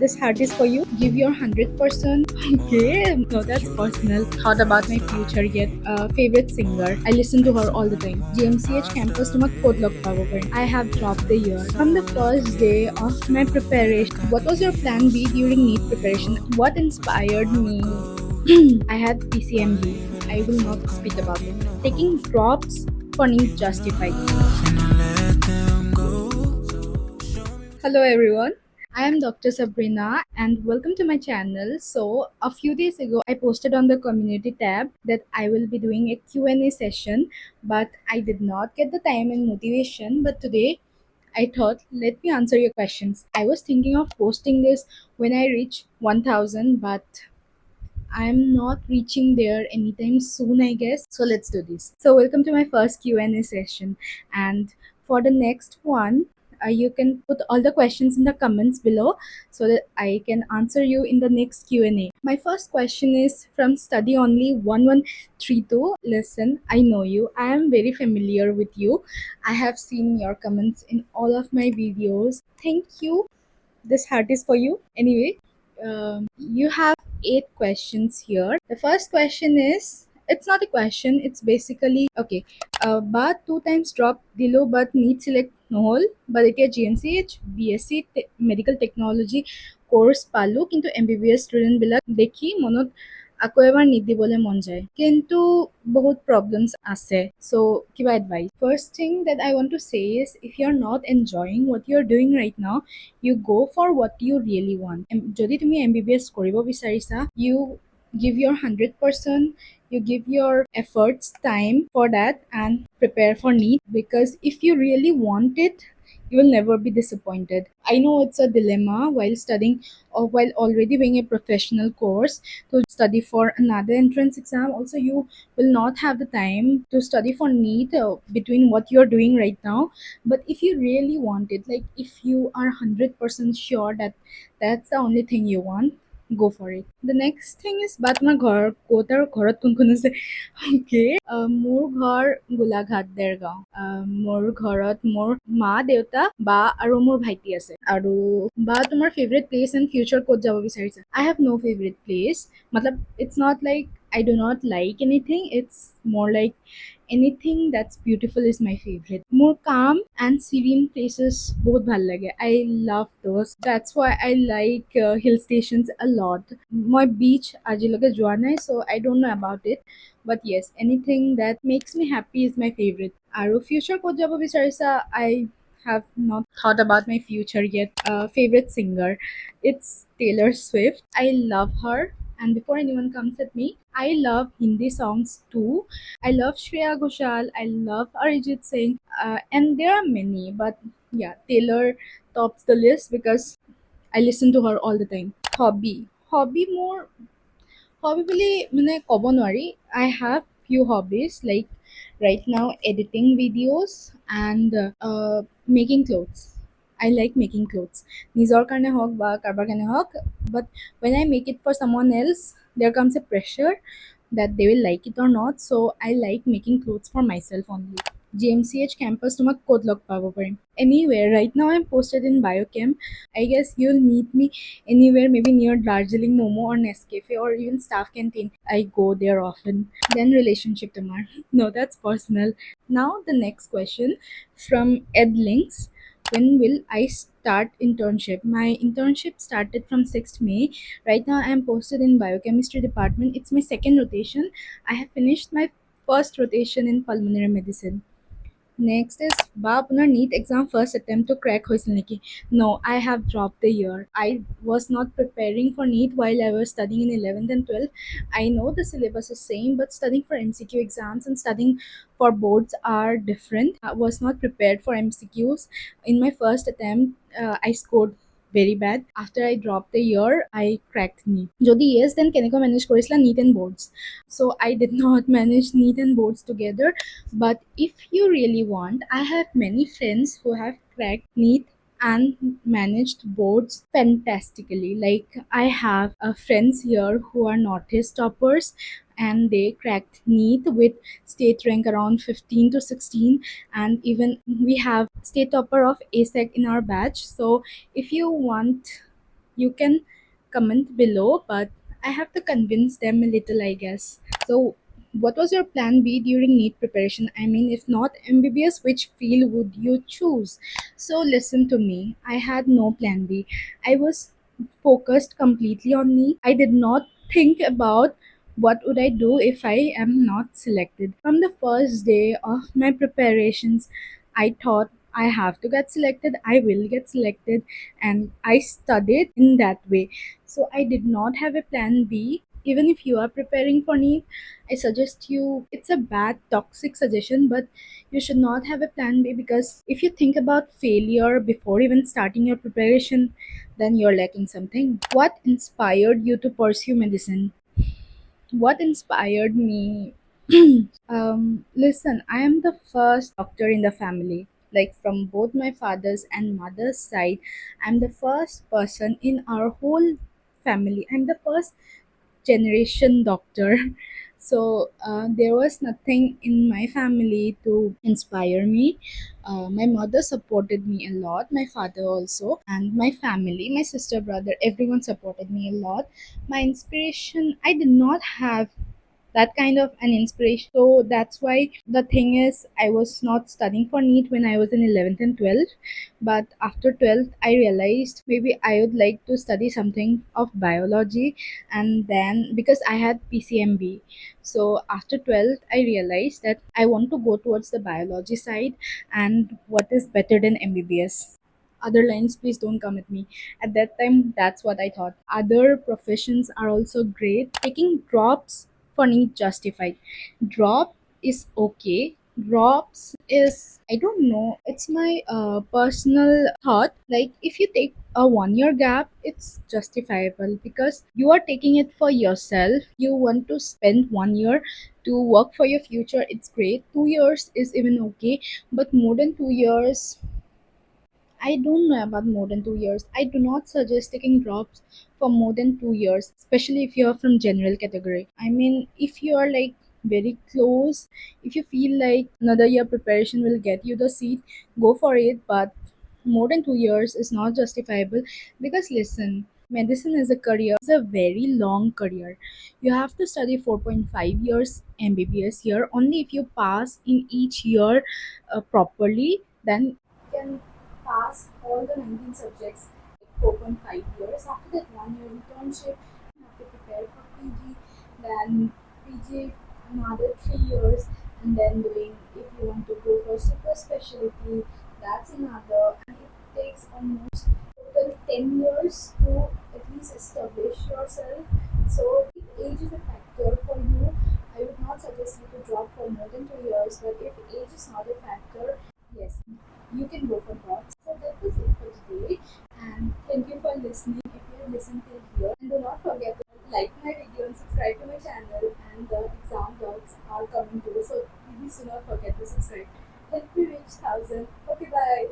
This heart is for you. Give your 100%. Okay, no, that's personal. Thought about my future yet. Favorite singer. I listen to her all the time. GMCH campus to kod log pabo parin. I have dropped the year. From the first day of my preparation, what was your plan B during NEET preparation? What inspired me? I had PCMB. I will not speak about it. Taking drops for NEET justified. Hello everyone. I am Dr. Sabrina and welcome to my channel. So, a few days ago I posted on the community tab that I will be doing a Q&A session, but I did not get the time and motivation, but today I thought let me answer your questions. I was thinking of posting this when I reach 1000, but I'm not reaching there anytime soon, I guess. So let's do this. So welcome to my first Q&A session, and for the next one, you can put all the questions in the comments below so that I can answer you in the next Q&A. My first question is from Study Only 1132. Listen, I know you. I am very familiar with you. I have seen your comments in all of my videos. Thank you. This heart is for you. Anyway, you have 8 questions here. The first question is, it's not a question, it's basically okay. But 2 times drop dilo but need select নহল but এতিয়া GMCH BSc medical technology course পালো কিন্তু MBBS student বিলাক দেখি মনত আকৌ এবাৰ নিদিবলৈ মন যায় কিন্তু বহুত problems আছে, so কিবা advice. First thing that I want to say is, if you're not enjoying what you're doing right now, you go for what you really want. যদি তুমি MBBS কৰিব বিচাৰিছা, you give your 100%, you give your efforts, time for that, and prepare for NEET, because if you really want it, you will never be disappointed. I know it's a dilemma while studying or while already being a professional course to study for another entrance exam. Also, you will not have the time to study for NEET between what you're doing right now. But if you really want it, like if you are 100% sure that that's the only thing you want, go for it. The next thing is, বা তোমাৰ ঘৰ ক'ত আৰু ঘৰত কোন কোন আছে? Okay, মোৰ ঘৰ গোলাঘাট দেৰগাঁও। মোৰ ঘৰত মোৰ মা দেউতা বা আৰু মোৰ ভাইটি আছে। আৰু বা তোমাৰ favorite place and future ক'ত যাব বিচাৰিছা? I have no favorite place. Matlab, it's not like I do not like anything, it's more like anything that's beautiful is my favorite. More calm and serene places both ভাল লাগে. I love those. That's why I like hill stations a lot. My beach আজিলৈকে যোৱা নাই, so I don't know about it. But yes, anything that makes me happy is my favorite. আৰু future ক'ত যাব বিচাৰিছা? I have not thought about my future yet. Favorite singer, it's Taylor Swift. I love her, and before anyone comes at me, I love Hindi songs too. I love Shreya Ghoshal, I love Arijit Singh, and there are many, but yeah, Taylor tops the list because I listen to her all the time. Hobby more hobby বুলি মানে ক'ব নোৱাৰি. I have few hobbies, like right now editing videos and making clothes. I like making clothes. নিজৰ কাৰণে হওক বা কাৰোবাৰ কাৰণে হওক, but when I make it for someone else, there comes a pressure that they will like it or not. So I like making clothes for myself only. GMCH campus তোমাক ক'ত log পাব পাৰিম? Anywhere. Right now I'm posted in Biochem. I guess you'll meet me anywhere, maybe near Darjeeling Momo or Nescafe or even staff canteen. I go there often. Then relationship Tamar. No, that's personal. Now the next question from Ed Links. When will I start internship? My internship started from 6th May. Right now I am posted in biochemistry department. It's my second rotation. I have finished my first rotation in pulmonary medicine. Next is, বা আপোনাৰ NEET exam first attempt to crack হৈছিল নেকি? No, I have dropped the year. I was not preparing for NEET while I was studying in 11th and 12th. I know the syllabus is same, but studying for MCQ exams and studying for boards are different. I was not prepared for MCQs. In my first attempt, I scored very bad. After I dropped the year, I cracked NEET. যদি yes, then কেনেকৈ manage কৰিছিলা NEET and boards? So I did not manage NEET and boards together. But if you really want, I have many friends who have cracked NEET and managed boards fantastically. Like I have friends here who are Northeast toppers, and they cracked NEET with state rank around 15 to 16, and even we have state topper of ASEC in our batch. So if you want You can comment below, but I have to convince them a little, I guess. So, what was your plan B during NEET preparation? I mean, if not MBBS, which field would you choose? So, listen to me. I had no plan B. I was focused completely on NEET. I did not think about what would I do if I am not selected. From the first day of my preparations, I thought I have to get selected, I will get selected, and I studied in that way. So I did not have a plan B. Even if you are preparing for NEET, I suggest you, it's a bad toxic suggestion, but you should not have a plan B, because if you think about failure before even starting your preparation, then you're lacking something. What inspired you to pursue medicine? What inspired me? Listen, I am the first doctor in the family. Like from both my father's and mother's side, I'm the first person in our whole family. I'm the first generation doctor. So there was nothing in my family to inspire me. My mother supported me a lot, my father also, and my family, my sister, brother, everyone supported me a lot. My inspiration, I did not have that kind of an inspiration. So that's why the thing is, I was not studying for NEET when I was in 11th and 12th. But after 12th, I realized maybe I would like to study something of biology. And then because I had PCMB, so after 12th, I realized that I want to go towards the biology side. And what is better than MBBS? Other lines, please don't come at me. At that time, that's what I thought. Other professions are also great. Taking drops for NEET justified. Drop is okay. Drops is, I don't know, it's my personal thought. Like if you take a 1 year gap, it's justifiable because you are taking it for yourself. You want to spend 1 year to work for your future. It's great. 2 years is even okay, but more than 2 years, I don't know about more than 2 years. I do not suggest taking drops for more than 2 years, especially if you're from general category. I mean, if you are like very close, if you feel like another year preparation will get you the seat, go for it. But more than 2 years is not justifiable, because listen, medicine is a career, it's a very long career. You have to study 4.5 years MBBS here. Only if you pass in each year properly, then you can pass all the 19 subjects in 4.5 years. After that 1 year internship, you have to prepare for PG, then PG another 3 years, and then doing, if you want to go for super specialty, that's another, and it takes almost total 10 years to at least establish yourself. So if age is a factor for you, I would not suggest you to drop for more than 2 years, but if age is not a factor, yes, you can go for drops. So that was it for today, and thank you for listening. If you have listened till here, and do not forget to like my video and subscribe to my channel, and the exam dogs are coming too, so please do not forget to subscribe. Help me reach 1,000. Okay, bye.